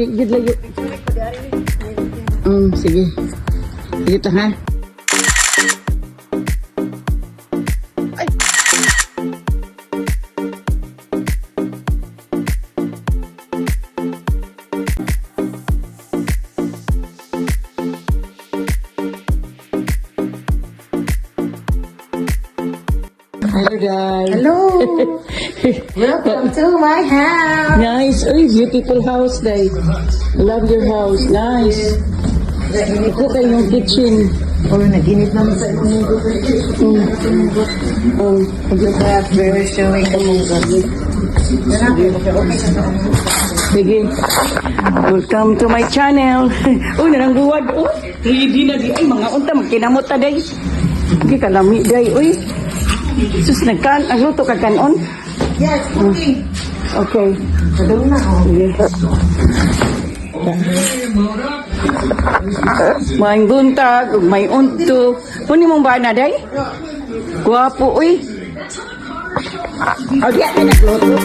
gid lagi. Sige. Dito ha. Ay. Hello, guys. Hello. Welcome to my house. Nice. Uy, beautiful house, day. Love your house. Nice. Ito kayong kitchen. Oh, naginit naman sa imugot. Pag-look very showing the mugot. Sige. Welcome to my channel. Uy, nanangguwad. Uy, hindi na di. Ay, mga unta, magkinamot ta, day. Sige, kalami, day. Uy. Sus, nagluto ka kanon? Yes, okay. Okay. Kadong na, oh. Sige. May buntag, may unto. Puni mong ba na, day? Guwapo, uy. O, di, ay nagluto.